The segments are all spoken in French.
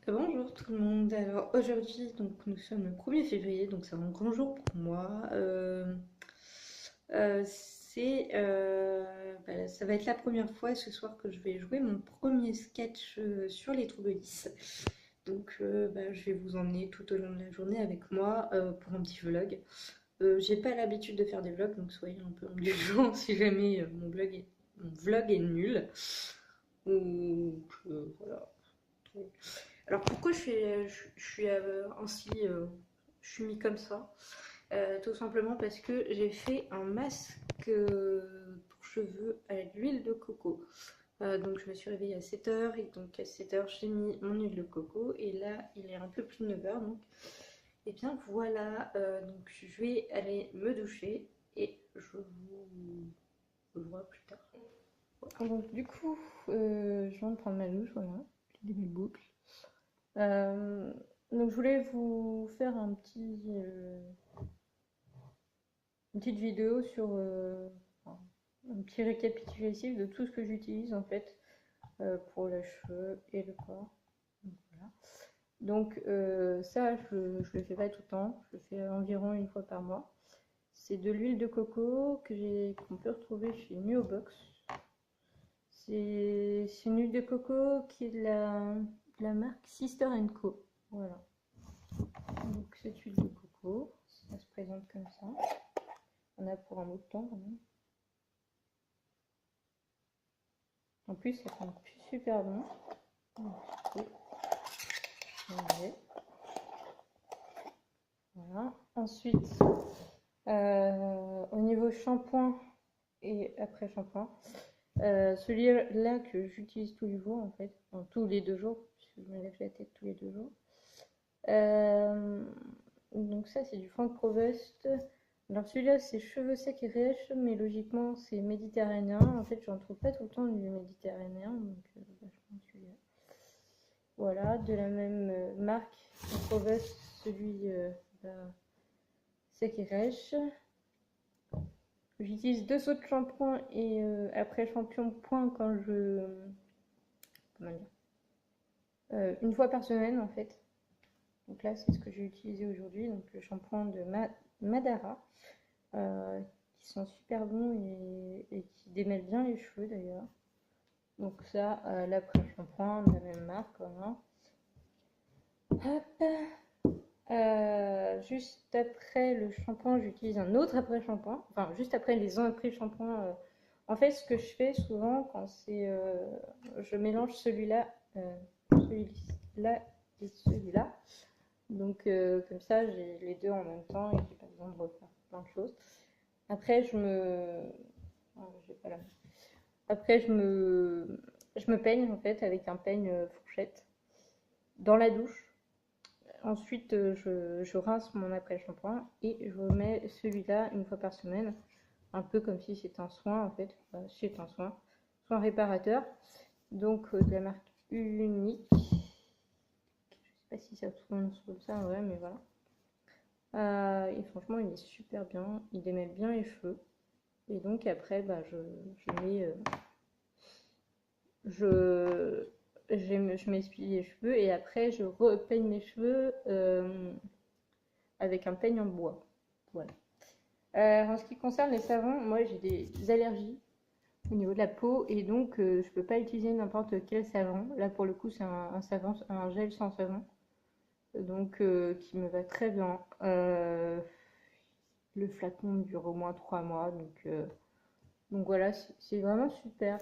Bonjour tout le monde. Alors aujourd'hui, donc nous sommes le 1er février, donc c'est un grand jour pour moi. Ça va être la première fois ce soir que je vais jouer mon premier sketch sur les trous de lys. Donc je vais vous emmener tout au long de la journée avec moi pour un petit vlog. J'ai pas l'habitude de faire des vlogs, donc soyez un peu indulgents si jamais mon vlog est nul. Ou voilà. Alors pourquoi je suis ainsi, je suis mis comme ça. Tout simplement parce que j'ai fait un masque pour cheveux à l'huile de coco. Donc je me suis réveillée à 7h et donc à 7h j'ai mis mon huile de coco et là il est un peu plus de 9h donc et bien voilà, donc je vais aller me doucher et je vous vois plus tard. Donc du coup, je viens de prendre ma douche, voilà, j'ai des belles boucles. Euh, donc je voulais vous faire une petite vidéo sur enfin, un petit récapitulatif de tout ce que j'utilise en fait pour les cheveux et le corps. Donc, voilà. Donc ça, je le fais pas tout le temps, je le fais environ une fois par mois. C'est de l'huile de coco qu'on peut retrouver chez Nuobox. C'est une huile de coco qui est de la marque Sister Co. Voilà. Donc cette huile de coco, ça se présente comme ça. On a pour un bout de temps quand même. En plus, ça sent super bon. Voilà. Ensuite, au niveau shampoing et après shampoing, celui-là que j'utilise tous les jours en fait, enfin, tous les 2 jours, puisque je me lève la tête tous les 2 jours. Donc ça c'est du Franck Provost. Alors celui-là c'est cheveux secs et rêches, mais logiquement c'est méditerranéen. En fait j'en trouve pas tout le temps du méditerranéen, donc vachement celui-là. Voilà, de la même marque, Franck Provost, celui sec et rêche. J'utilise 2 seaux de shampoing et après shampoing quand comment dire, une fois par semaine en fait. Donc là, c'est ce que j'ai utilisé aujourd'hui, donc le shampoing de Madara, qui sont super bons et qui démêlent bien les cheveux d'ailleurs. Donc ça, l'après-shampoing de la même marque, voilà. Hop. Juste après le shampoing, j'utilise un autre après-shampoing. Enfin, juste après les après-shampoings. En fait, ce que je fais souvent, quand c'est, je mélange celui-là et celui-là. Donc comme ça, j'ai les deux en même temps et j'ai pas besoin de refaire plein de choses. Après, j'ai pas la... Après, je me peigne en fait avec un peigne fourchette dans la douche. Ensuite, je rince mon après-shampoing et je remets celui-là une fois par semaine, un peu comme si c'était un soin en fait. C'est un soin réparateur. Donc de la marque Unique. Je sais pas si ça se prononce comme ça en vrai, mais voilà. Et franchement, il est super bien. Il démêle bien les cheveux. Et donc après, je m'essuie les cheveux et après je repeigne mes cheveux avec un peigne en bois. Voilà. En ce qui concerne les savons, moi j'ai des allergies au niveau de la peau et donc je peux pas utiliser n'importe quel savon. Là pour le coup, c'est un gel sans savon. Donc qui me va très bien. Le flacon dure au moins 3 mois, donc voilà, c'est vraiment super.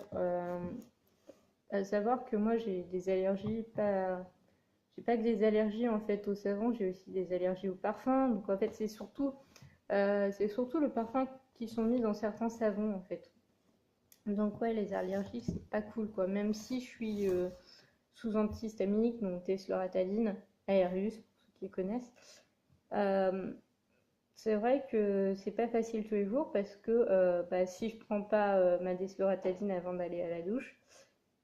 À savoir que moi j'ai des allergies, j'ai pas que des allergies en fait au savon, j'ai aussi des allergies au parfum. Donc en fait c'est surtout le parfum qui sont mis dans certains savons en fait. Donc ouais, les allergies c'est pas cool quoi. Même si je suis sous antihistaminique, donc tesloratadine, Aerius pour ceux qui connaissent. C'est vrai que c'est pas facile tous les jours parce que si je prends pas ma desloratadine avant d'aller à la douche,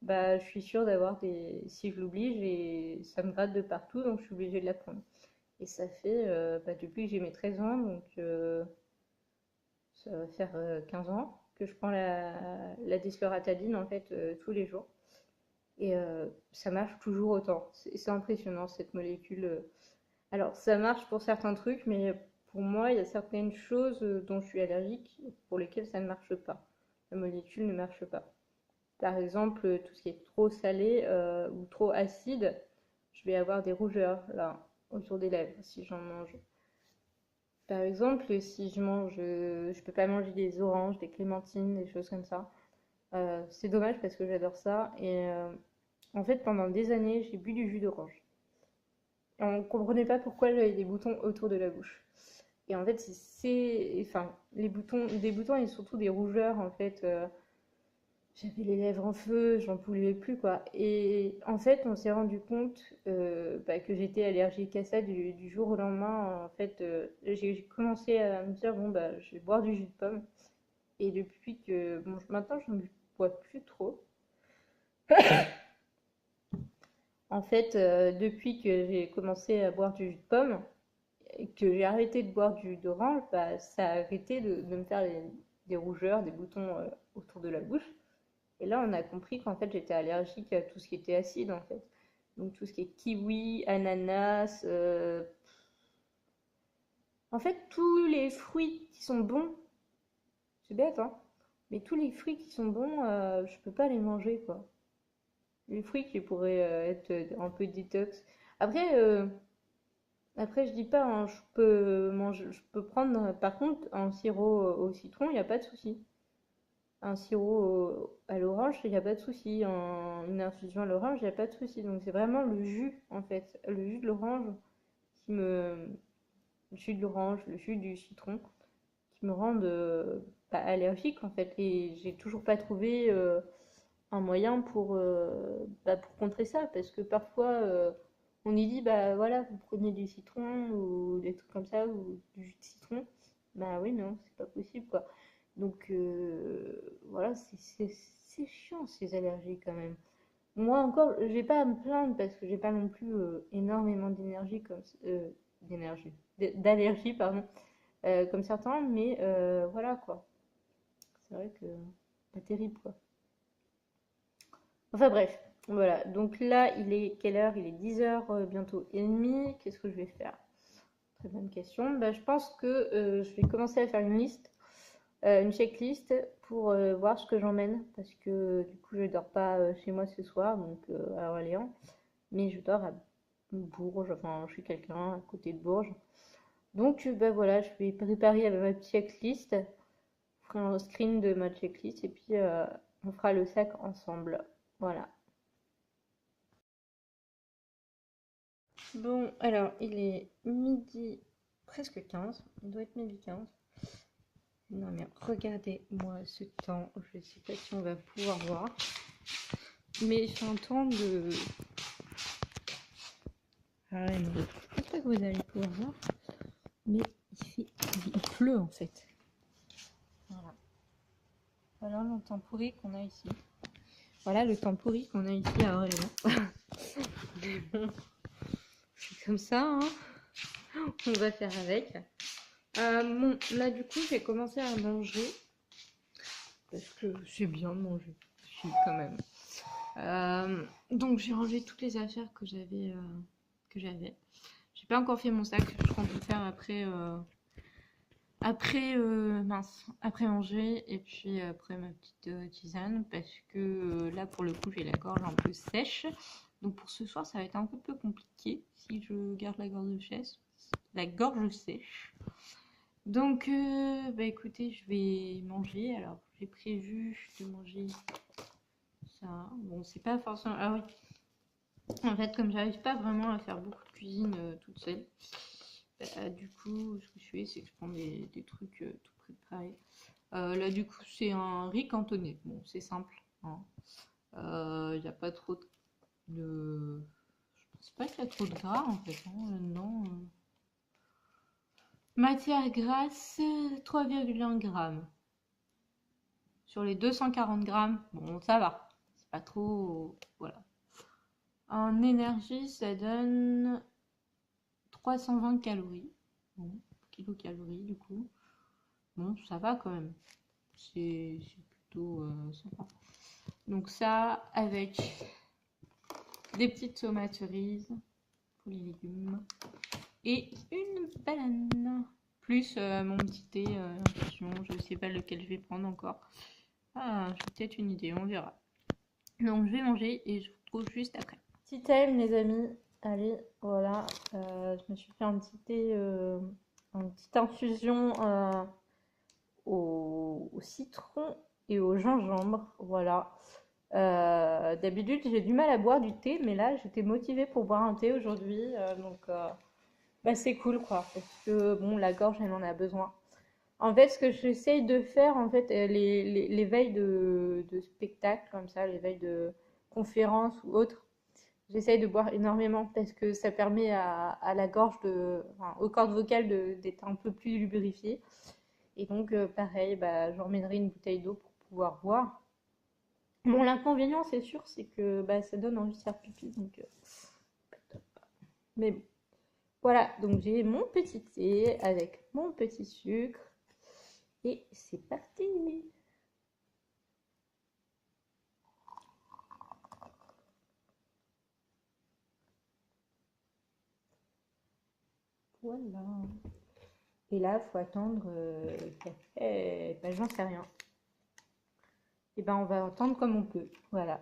je suis sûre d'avoir si je l'oublie, ça me gratte de partout, donc je suis obligée de la prendre. Et ça fait depuis que j'ai mes 13 ans, donc ça va faire 15 ans que je prends la desloratadine en fait tous les jours. Et ça marche toujours autant. C'est impressionnant cette molécule. Alors, ça marche pour certains trucs, mais pour moi, il y a certaines choses dont je suis allergique pour lesquelles ça ne marche pas. La molécule ne marche pas. Par exemple, tout ce qui est trop salé ou trop acide, je vais avoir des rougeurs là autour des lèvres si j'en mange. Par exemple, si je mange, je peux pas manger des oranges, des clémentines, des choses comme ça. C'est dommage parce que j'adore ça. Et en fait, pendant des années, j'ai bu du jus d'orange. Et on ne comprenait pas pourquoi j'avais des boutons autour de la bouche. Et en fait, enfin, des boutons et surtout des rougeurs, en fait. J'avais les lèvres en feu, j'en pouvais plus, quoi. Et en fait, on s'est rendu compte que j'étais allergique à ça du jour au lendemain. En fait, j'ai commencé à me dire, bon, bah, je vais boire du jus de pomme. Et depuis que, bon, maintenant, je ne bois plus trop. En fait, depuis que j'ai commencé à boire du jus de pomme, et que j'ai arrêté de boire du jus d'orange, bah, ça a arrêté de me faire des rougeurs, des boutons autour de la bouche. Et là, on a compris qu'en fait, j'étais allergique à tout ce qui était acide, en fait. Donc, tout ce qui est kiwi, ananas, en fait, tous les fruits qui sont bons, c'est bête, hein, mais tous les fruits qui sont bons, je peux pas les manger, quoi. Les fruits qui pourraient être un peu détox. Après, après, je dis pas, hein, je peux manger, je peux prendre, par contre, un sirop au citron, il n'y a pas de souci. Un sirop à l'orange, il n'y a pas de souci. Une infusion à l'orange, il n'y a pas de souci. Donc c'est vraiment le jus, en fait. Le jus de l'orange qui me... Le jus de l'orange, le jus du citron qui me rendent allergique, en fait. Et j'ai toujours pas trouvé un moyen pour contrer ça. Parce que parfois, on y dit, bah voilà, vous prenez du citron ou des trucs comme ça, ou du jus de citron. Bah oui, non, c'est pas possible, quoi. Donc voilà, c'est chiant ces allergies quand même. Moi encore, j'ai pas à me plaindre parce que j'ai pas non plus énormément d'énergie d'énergie, d'allergie pardon, comme certains, mais voilà quoi. C'est vrai que pas terrible quoi. Enfin bref, voilà. Donc là, il est quelle heure? Il est 10 h bientôt et demie. Qu'est-ce que je vais faire? Très bonne question. Bah, je pense que je vais commencer à faire une liste une checklist pour voir ce que j'emmène parce que du coup je dors pas chez moi ce soir donc à Orléans mais je dors à Bourges, enfin je suis quelqu'un à côté de Bourges donc bah voilà je vais préparer ma petite checklist, je ferai un screen de ma checklist et puis on fera le sac ensemble, voilà. Bon alors il est midi presque 15, il doit être midi 15. Non mais regardez-moi ce temps, je sais pas si on va pouvoir voir. Mais j'ai un temps de... Ah ouais, non, je pense pas que vous allez pouvoir voir. Mais il pleut en fait. Voilà. Voilà le temps pourri qu'on a ici. Voilà le temps pourri qu'on a ici à Orléans. Mais bon, c'est comme ça, hein. On va faire avec. Bon, là du coup, j'ai commencé à manger. Parce que c'est bien de manger. Si, quand même. Donc j'ai rangé toutes les affaires que j'avais. J'ai pas encore fait mon sac. Je compte le faire après manger et puis après ma petite tisane parce que là pour le coup j'ai la gorge un peu sèche. Donc pour ce soir ça va être un peu compliqué si je garde la gorge sèche. Donc bah écoutez, je vais manger. Alors j'ai prévu de manger ça. Bon, c'est pas forcément. Ah oui. En fait, comme j'arrive pas vraiment à faire beaucoup de cuisine toute seule, bah, du coup, ce que je fais, c'est que je prends des trucs tout préparés. Là, du coup, c'est un riz cantonné. Bon, c'est simple, hein. Il n'y a pas trop de. Je pense pas qu'il y a trop de gras en fait, hein, non. Matière grasse, 3,1 grammes. Sur les 240 grammes, bon, ça va. C'est pas trop. Voilà. En énergie, ça donne 320 calories. Bon, kilocalories du coup. Bon, ça va quand même. C'est plutôt sympa. Donc ça avec des petites tomates cerises pour les légumes et une banane. Plus mon petit thé infusion, je ne sais pas lequel je vais prendre encore. Ah, j'ai peut-être une idée, on verra. Donc je vais manger et je vous retrouve juste après. Tea time les amis, allez, voilà, je me suis fait un petit thé, une petite infusion au citron et au gingembre, voilà. D'habitude j'ai du mal à boire du thé, mais là j'étais motivée pour boire un thé aujourd'hui, donc bah, c'est cool quoi, parce que bon, la gorge elle en a besoin. En fait, ce que j'essaye de faire, en fait, les veilles de spectacle, comme ça, les veilles de conférences ou autres, j'essaye de boire énormément parce que ça permet à la gorge enfin, aux cordes vocales d'être un peu plus lubrifiées. Et donc, pareil, bah, j'emmènerai une bouteille d'eau pour pouvoir boire. Bon, l'inconvénient, c'est sûr, c'est que bah, ça donne envie de faire pipi. Donc, mais bon. Voilà, donc j'ai mon petit thé avec mon petit sucre. Et c'est parti! Voilà. Et là, il faut attendre ben, j'en sais rien. Et ben on va attendre comme on peut. Voilà.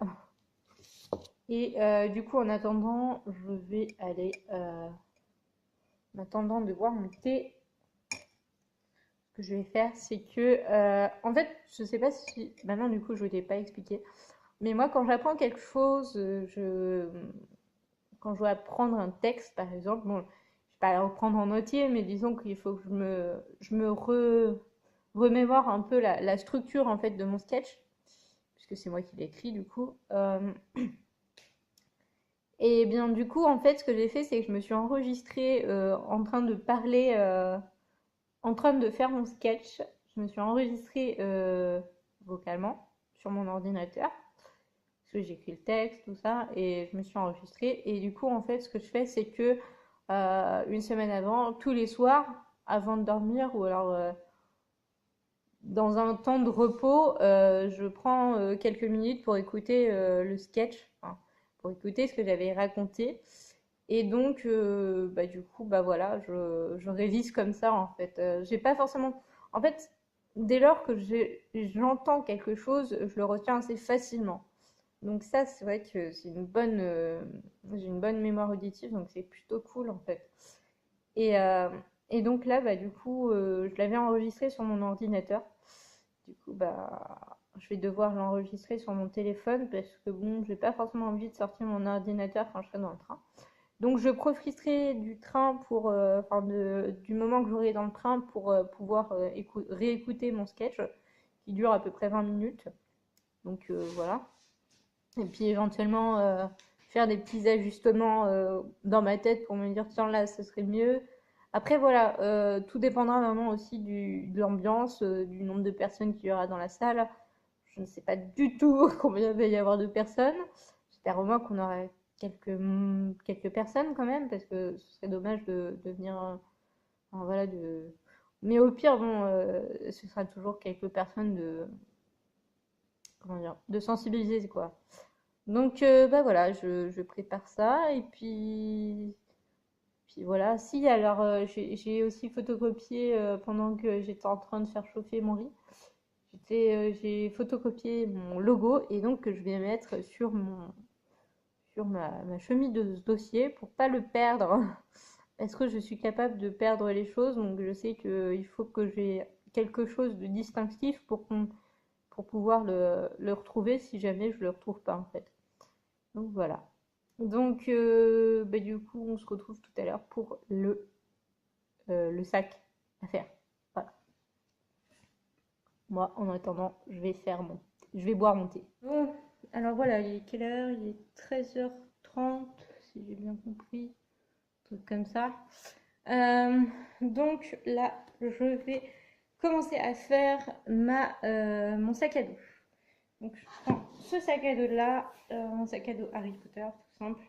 Et du coup, en attendant, je vais aller en attendant de boire mon thé. Ce que je vais faire, c'est que en fait, je sais pas si maintenant du coup je ne t'ai pas expliqué. Mais moi, quand j'apprends quelque chose, quand je dois apprendre un texte, par exemple, bon, je ne vais pas le reprendre en entier, mais disons qu'il faut que remémore un peu la structure en fait de mon sketch, puisque c'est moi qui l'ai écrit du coup. Et bien du coup, en fait, ce que j'ai fait, c'est que je me suis enregistrée en train de parler, en train de faire mon sketch. Je me suis enregistrée vocalement sur mon ordinateur. Parce que j'écris le texte, tout ça, et je me suis enregistrée. Et du coup, en fait, ce que je fais, c'est que une semaine avant, tous les soirs, avant de dormir, ou alors dans un temps de repos, je prends quelques minutes pour écouter le sketch, enfin, pour écouter ce que j'avais raconté. Et donc, bah, du coup, bah voilà, je révise comme ça, en fait. J'ai pas forcément. En fait, dès lors que j'entends quelque chose, je le retiens assez facilement. Donc ça, c'est vrai que c'est j'ai une bonne mémoire auditive, donc c'est plutôt cool en fait. Et, euh, et donc là, bah, du coup, je l'avais enregistré sur mon ordinateur. Du coup, bah, je vais devoir l'enregistrer sur mon téléphone parce que bon, j'ai pas forcément envie de sortir mon ordinateur quand je serai dans le train. Donc je profiterai du train pour, enfin du moment que j'aurai dans le train pour pouvoir réécouter mon sketch qui dure à peu près 20 minutes. Donc voilà. Et puis éventuellement faire des petits ajustements dans ma tête pour me dire tiens là ce serait mieux. Après voilà, tout dépendra vraiment aussi de l'ambiance, du nombre de personnes qu'il y aura dans la salle. Je ne sais pas du tout combien il va y avoir de personnes. J'espère au moins qu'on aura quelques personnes quand même, parce que ce serait dommage de venir. Enfin, voilà, Mais au pire, bon, ce sera toujours quelques personnes comment dire, de sensibiliser quoi. Donc, bah voilà, je prépare ça. Et puis voilà. Si, alors, j'ai aussi photocopié pendant que j'étais en train de faire chauffer mon riz. J'ai photocopié mon logo et donc que je vais mettre sur ma chemise de dossier pour pas le perdre. Est-ce que je suis capable de perdre les choses? Donc, je sais qu'il faut que j'ai quelque chose de distinctif pour pouvoir le retrouver si jamais je le retrouve pas en fait. Donc voilà. Donc bah, du coup on se retrouve tout à l'heure pour le sac à faire. Voilà. Moi en attendant je vais boire mon thé. Bon, alors voilà, il est quelle heure? Il est 13h30 si j'ai bien compris. Un truc comme ça. Donc là je vais commencer à faire mon sac à dos. Donc je prends ce sac à dos là, mon sac à dos Harry Potter, tout simple,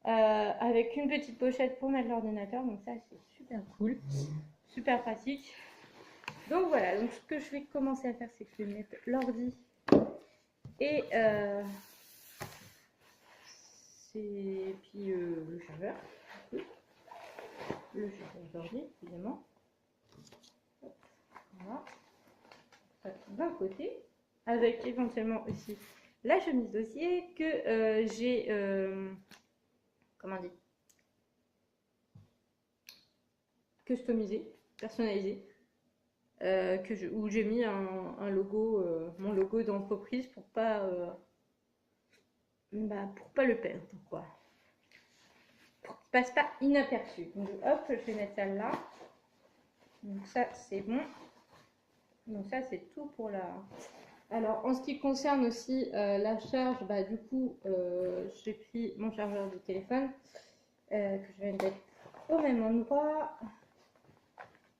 avec une petite pochette pour mettre l'ordinateur. Donc ça c'est super cool, super pratique. Donc voilà, donc ce que je vais commencer à faire, c'est que je vais mettre l'ordi et Et puis le chargeur, le chargeur d'ordi, évidemment. Voilà. D'un côté, avec éventuellement aussi la chemise dossier que j'ai, comment dire, customisé, personnalisé, où j'ai mis un logo, mon logo d'entreprise pour pas le perdre, quoi. Pour qu'il passe pas inaperçu. Donc hop, je vais mettre ça là. Donc ça c'est bon. Donc ça c'est tout pour la. Alors en ce qui concerne aussi la charge, du coup j'ai pris mon chargeur de téléphone que je vais mettre au même endroit.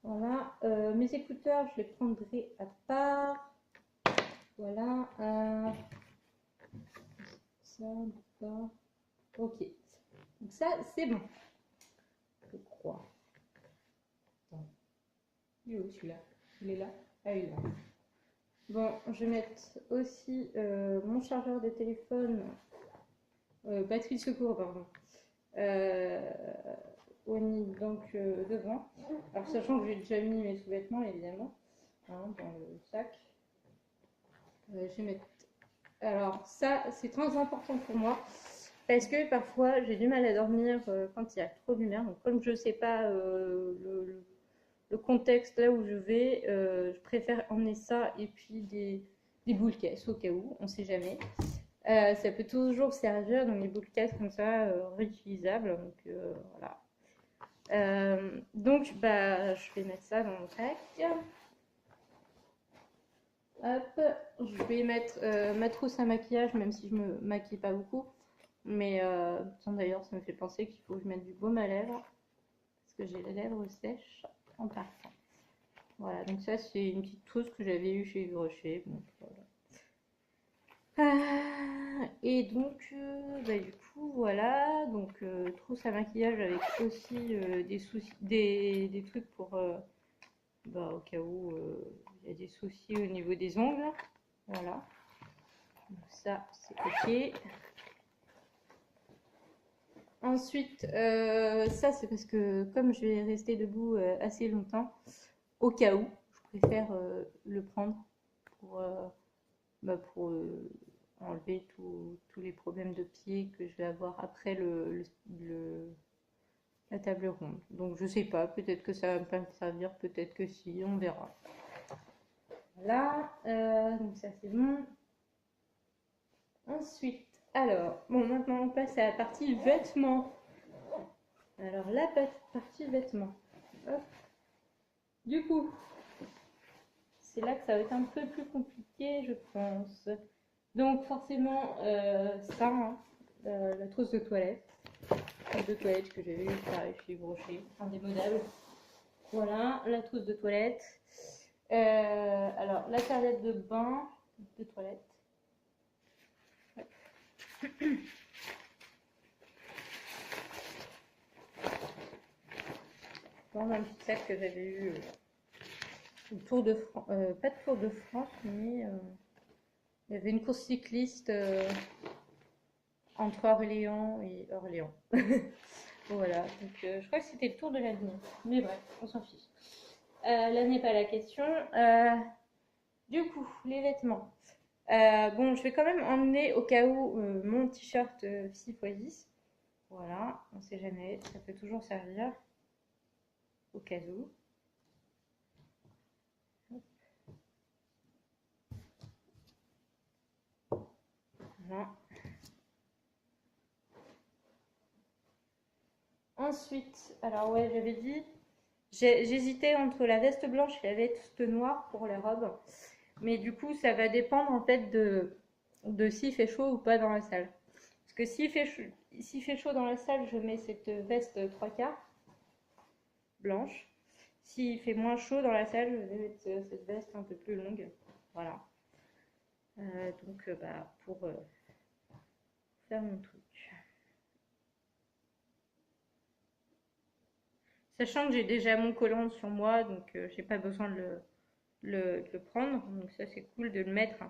Voilà. Mes écouteurs je les prendrai à part. Voilà. Ça. Ok. Donc ça c'est bon. Je crois. Attends. Il est où celui-là? Il est là? Ah, il est là. Bon, je vais mettre aussi mon chargeur de téléphone, batterie de secours, pardon, donc devant. Alors, sachant que j'ai déjà mis mes sous-vêtements, évidemment, hein, dans le sac. Je vais mettre. Alors, ça, c'est très important pour moi. Parce que parfois, j'ai du mal à dormir quand il y a trop de lumière. Donc, comme je ne sais pas le contexte là où je vais, je préfère emmener ça et puis des boules caisses au cas où, on sait jamais. Ça peut toujours servir, donc les boules caisses comme ça, réutilisables. Donc voilà. Donc je vais mettre ça dans mon sac. Hop, je vais mettre ma trousse à maquillage, même si je me maquille pas beaucoup. Mais d'ailleurs, ça me fait penser qu'il faut que je mette du baume à lèvres parce que j'ai les lèvres sèches en partant. Voilà, donc ça c'est une petite trousse que j'avais eue chez Yves Rocher. Donc, voilà. Et donc, du coup, voilà. Donc, trousse à maquillage avec aussi des trucs pour au cas où il y a des soucis au niveau des ongles. Voilà. Donc, ça, c'est ok. Ensuite, ça c'est parce que comme je vais rester debout assez longtemps, au cas où, je préfère le prendre pour enlever tous les problèmes de pied que je vais avoir après la table ronde. Donc je sais pas, peut-être que ça va pas me servir, peut-être que si, on verra. Voilà, donc ça c'est bon. Ensuite, alors, bon maintenant on passe à la partie vêtements. Alors la partie vêtements. Hop. Du coup, c'est là que ça va être un peu plus compliqué, je pense. Donc forcément, ça, hein, la trousse de toilette. Trousse de toilette que j'avais eu pareil chez Brochet, indémodable. Voilà, la trousse de toilette. Alors, la serviette de bain, de toilette. Ouais. Dans un petit sac que j'avais eu au Tour de France, pas de Tour de France, mais il y avait une course cycliste entre Orléans et Orléans. Voilà, donc je crois que c'était le Tour de l'année. Mais bref, on s'en fiche. Là n'est pas la question. Du coup, les vêtements. Bon, je vais quand même emmener au cas où mon t-shirt 6x10. Voilà, on sait jamais, ça peut toujours servir. Au cas où. Voilà. Ensuite, alors ouais, j'avais dit, j'hésitais entre la veste blanche et la veste noire pour les robes. Mais du coup, ça va dépendre en fait de s'il fait chaud ou pas dans la salle. Parce que s'il fait chaud dans la salle, je mets cette veste 3/4 blanche. S'il fait moins chaud dans la salle, je vais mettre cette veste un peu plus longue. Voilà. Donc, pour faire mon truc. Sachant que j'ai déjà mon collant sur moi, donc j'ai pas besoin de le prendre. Donc ça, c'est cool de le mettre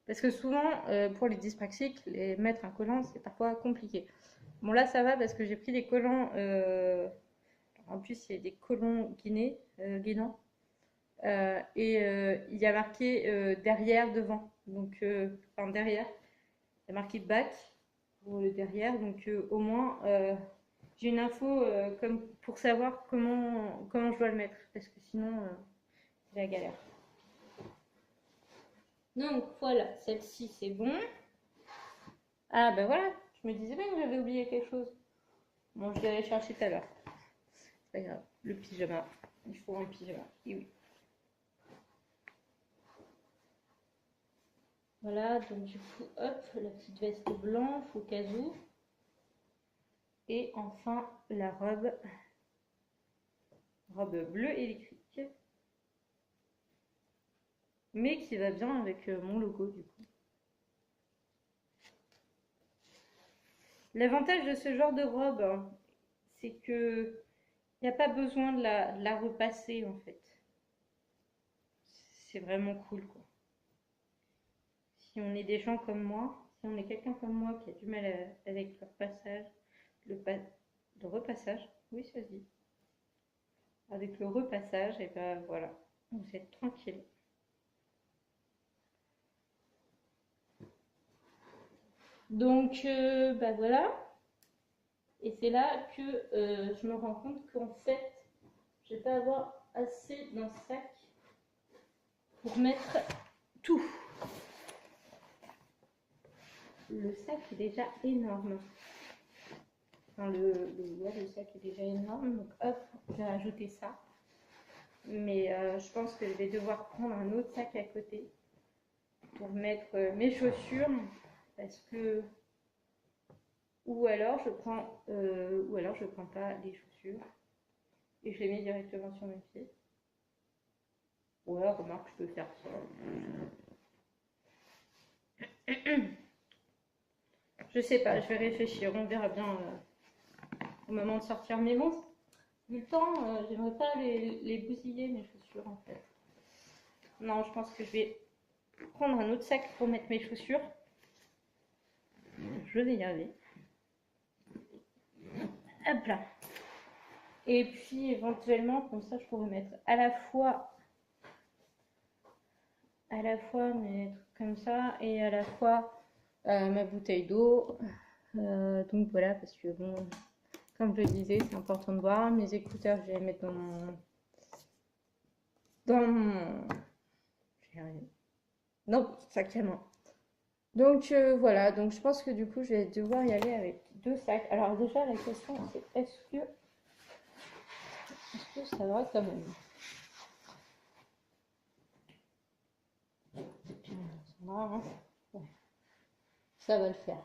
Parce que souvent, pour les dyspraxiques, les mettre un collant, c'est parfois compliqué. Bon, là, ça va parce que j'ai pris des collants. En plus, il y a des collants guinants. Il y a marqué derrière, devant. Donc, enfin, derrière, il y a marqué back pour le derrière. Donc, au moins, j'ai une info comme pour savoir comment je dois le mettre. Parce que sinon, c'est la galère. Donc, voilà, celle-ci, c'est bon. Ah, ben voilà, je me disais bien que j'avais oublié quelque chose. Bon, je vais aller chercher tout à l'heure. C'est pas grave. Le pyjama. Il faut un pyjama. Et oui. Voilà, donc du coup, hop, la petite veste blanche au cas où. Et enfin, la robe bleue électrique. Mais qui va bien avec mon logo du coup. L'avantage de ce genre de robe, hein, c'est que il n'y a pas besoin de la repasser en fait. C'est vraiment cool quoi. Si on est des gens comme moi, si on est quelqu'un comme moi qui a du mal avec le repassage, le repassage, oui ça se dit, avec le repassage, et ben voilà, vous êtes tranquille. Donc bah voilà, et c'est là que je me rends compte qu'en fait, je vais pas avoir assez d'un sac pour mettre tout. Le sac est déjà énorme. Enfin, le sac est déjà énorme, donc hop, je vais rajouter ça. Mais je pense que je vais devoir prendre un autre sac à côté pour mettre mes chaussures, parce que ou alors je prends pas les chaussures et je les mets directement sur mes pieds. Ou alors remarque, je peux faire ça. Je sais pas, je vais réfléchir, on verra bien au moment de sortir. Mais bon, vu le temps, j'aimerais pas les bousiller mes chaussures en fait. Non, je pense que je vais prendre un autre sac pour mettre mes chaussures. Je vais y arriver. Hop là. Et puis éventuellement, comme ça, je pourrais mettre à la fois mes trucs comme ça et à la fois ma bouteille d'eau. Donc voilà, parce que bon, comme je le disais, c'est important de boire. Mes écouteurs, je vais les mettre dans mon non, sac à main. Donc voilà, donc je pense que du coup, je vais devoir y aller avec deux sacs. Alors déjà, la question, c'est est-ce que ça va quand même? Ouais, ça va le faire.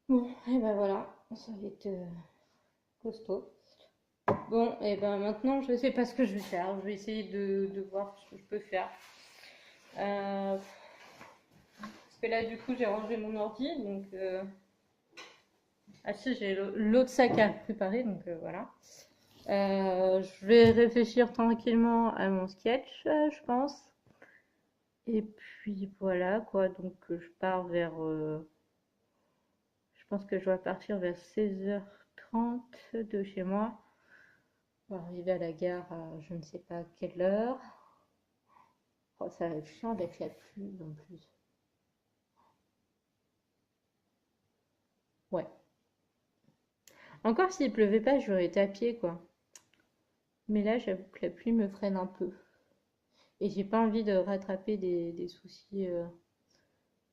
Bon, et ben voilà, ça va être costaud. Bon, et ben maintenant, je sais pas ce que je vais faire. Je vais essayer de voir ce que je peux faire. Parce que là, du coup, j'ai rangé mon ordi, donc... Ah si, j'ai l'autre sac à préparer, donc voilà. Je vais réfléchir tranquillement à mon sketch, je pense. Et puis voilà, quoi. Donc je pars vers... je pense que je dois partir vers 16h30 de chez moi. Pour arriver à la gare à je ne sais pas quelle heure. Oh, ça va être chiant avec la pluie en plus. Ouais. Encore s'il pleuvait pas, j'aurais été à pied, quoi. Mais là, j'avoue que la pluie me freine un peu. Et j'ai pas envie de rattraper des soucis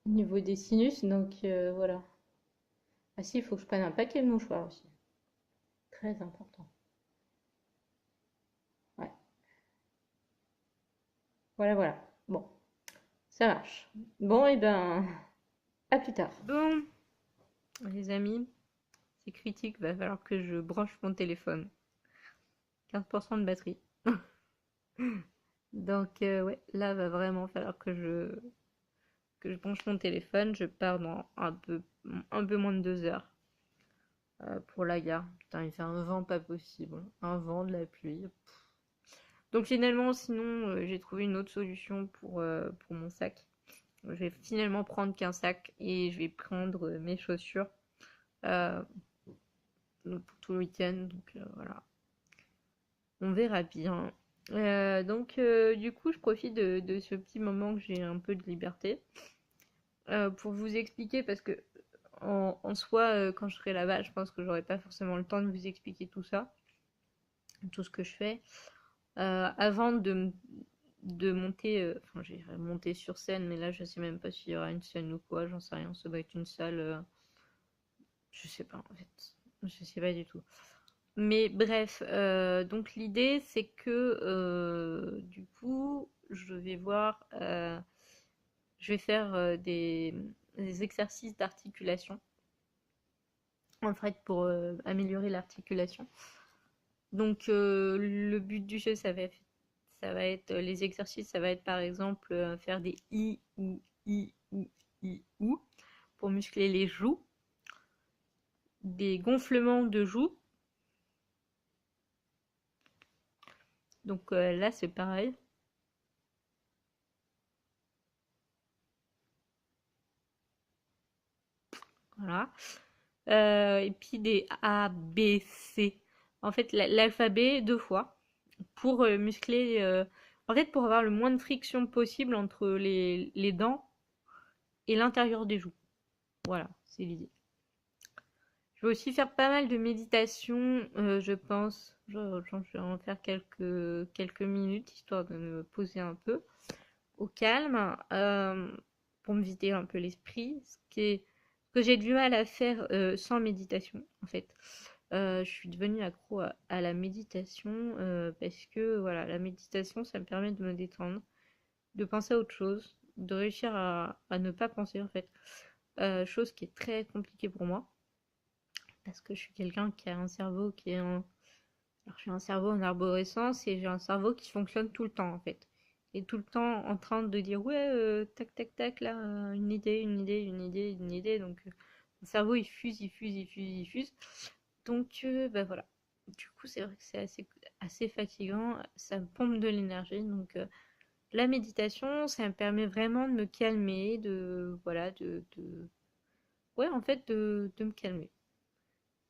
au niveau des sinus, donc voilà. Ah si, il faut que je prenne un paquet de mouchoirs aussi. Très important. Ouais. Voilà, voilà. Bon, ça marche. Bon, et ben, à plus tard. Bon, les amis, c'est critique, va falloir que je branche mon téléphone. 15% de batterie. Donc, ouais, là, va vraiment falloir que je branche mon téléphone. Je pars dans un peu moins de 2 heures pour la gare. Putain, il fait un vent pas possible. Un vent, de la pluie. Donc finalement, sinon, j'ai trouvé une autre solution pour mon sac. je vais finalement prendre qu'un sac et je vais prendre mes chaussures euh, pour tout le week-end. Donc voilà, on verra bien. Du coup, je profite de ce petit moment que j'ai un peu de liberté pour vous expliquer, parce que en soi, quand je serai là-bas, je pense que j'aurai pas forcément le temps de vous expliquer tout ça, tout ce que je fais. Avant de monter, enfin j'irai monter sur scène, mais là je sais même pas s'il y aura une scène ou quoi, j'en sais rien, ça doit être une salle, je sais pas en fait, je sais pas du tout. Mais bref, donc l'idée c'est que du coup je vais faire des exercices d'articulation en fait pour améliorer l'articulation. Donc le but du jeu ça va être les exercices, ça va être par exemple faire des i ou pour muscler les joues, des gonflements de joues. Donc là c'est pareil. Voilà. Et puis des A, B, C. En fait, l'alphabet deux fois pour muscler. En fait, pour avoir le moins de friction possible entre les dents et l'intérieur des joues. Voilà, c'est l'idée. Je vais aussi faire pas mal de méditation, je pense. Je vais en faire quelques minutes, histoire de me poser un peu au calme, pour me vider un peu l'esprit. Ce que j'ai du mal à faire sans méditation, en fait. Je suis devenue accro à la méditation parce que voilà, la méditation, ça me permet de me détendre, de penser à autre chose, de réussir à ne pas penser, en fait. Chose qui est très compliquée pour moi parce que je suis quelqu'un qui a un cerveau qui est en... Alors, j'ai un cerveau en arborescence et j'ai un cerveau qui fonctionne tout le temps, en fait. Et tout le temps en train de dire, ouais, tac, tac, tac, là, une idée, une idée, une idée, une idée. Donc, mon cerveau, il fuse, il fuse, il fuse, il fuse. Donc, bah voilà. Du coup, c'est vrai que c'est assez fatigant. Ça me pompe de l'énergie. Donc, la méditation, ça me permet vraiment de me calmer, voilà, ouais, en fait, de me calmer.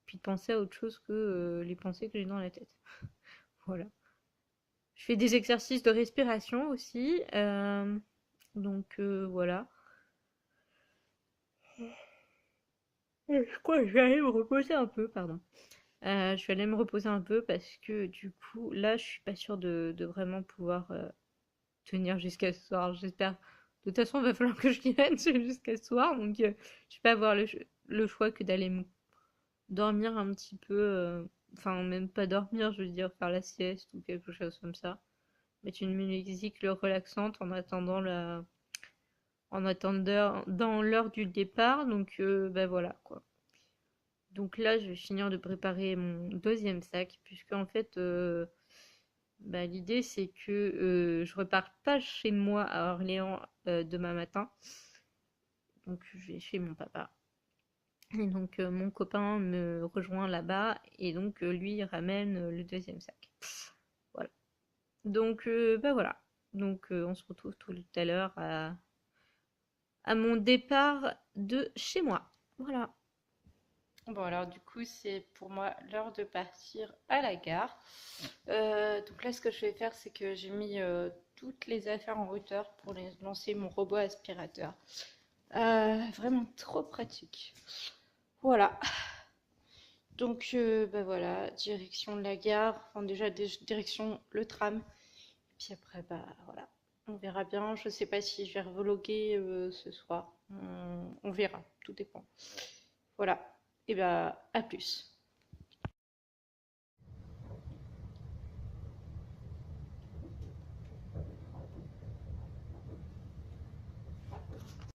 Puis de penser à autre chose que les pensées que j'ai dans la tête. Voilà. Je fais des exercices de respiration aussi. Voilà. Je crois que je vais aller me reposer un peu, pardon. Je vais aller me reposer un peu parce que du coup, là, je suis pas sûre de vraiment pouvoir tenir jusqu'à ce soir. J'espère. De toute façon, il va falloir que je tienne jusqu'à ce soir. Donc, je vais pas avoir le choix que d'aller dormir un petit peu. Enfin, même pas dormir, je veux dire faire la sieste ou quelque chose comme ça. Mettre une musique relaxante en attendant dans l'heure du départ. Donc, bah voilà quoi. Donc là, je vais finir de préparer mon deuxième sac, puisque en fait, bah, l'idée c'est que je repars pas chez moi à Orléans demain matin. Donc je vais chez mon papa. Et donc mon copain me rejoint là-bas et donc lui il ramène le deuxième sac. Voilà. Donc bah voilà. Donc on se retrouve tout à l'heure à mon départ de chez moi. Voilà. Bon alors du coup c'est pour moi l'heure de partir à la gare. Donc là ce que je vais faire c'est que j'ai mis toutes les affaires en routeur pour lancer mon robot aspirateur. Vraiment trop pratique. Voilà. Donc bah voilà, direction de la gare, enfin déjà direction le tram. Et puis après bah voilà, on verra bien. Je sais pas si je vais revloguer ce soir. On verra, tout dépend. Voilà. Et bah à plus.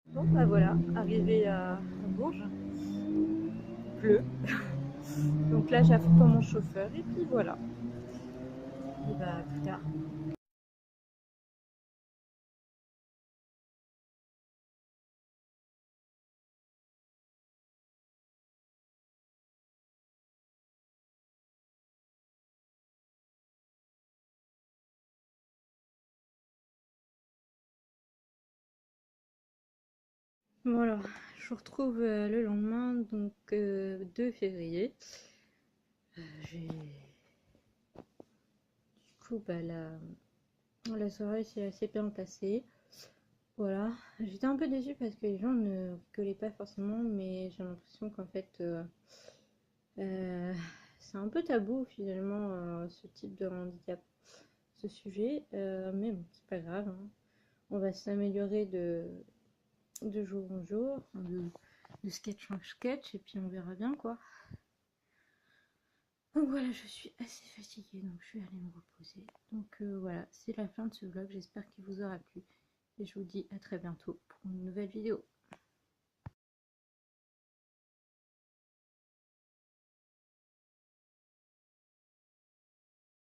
Bon bah voilà, arrivé à Bourges, pleut. Donc là j'attends mon chauffeur et puis voilà. Et bah à plus tard. Bon alors, je vous retrouve le lendemain, donc 2 février. J'ai... Du coup, bah, la soirée s'est assez bien passée. Voilà, j'étais un peu déçue parce que les gens ne rigolaient pas forcément, mais j'ai l'impression qu'en fait, euh, c'est un peu tabou finalement, ce type de handicap, ce sujet. Mais bon, c'est pas grave, hein. On va s'améliorer de jour en jour, enfin, de sketch en sketch, et puis on verra bien quoi. Donc voilà, je suis assez fatiguée, donc je vais aller me reposer. Donc voilà, c'est la fin de ce vlog, j'espère qu'il vous aura plu. Et je vous dis à très bientôt pour une nouvelle vidéo.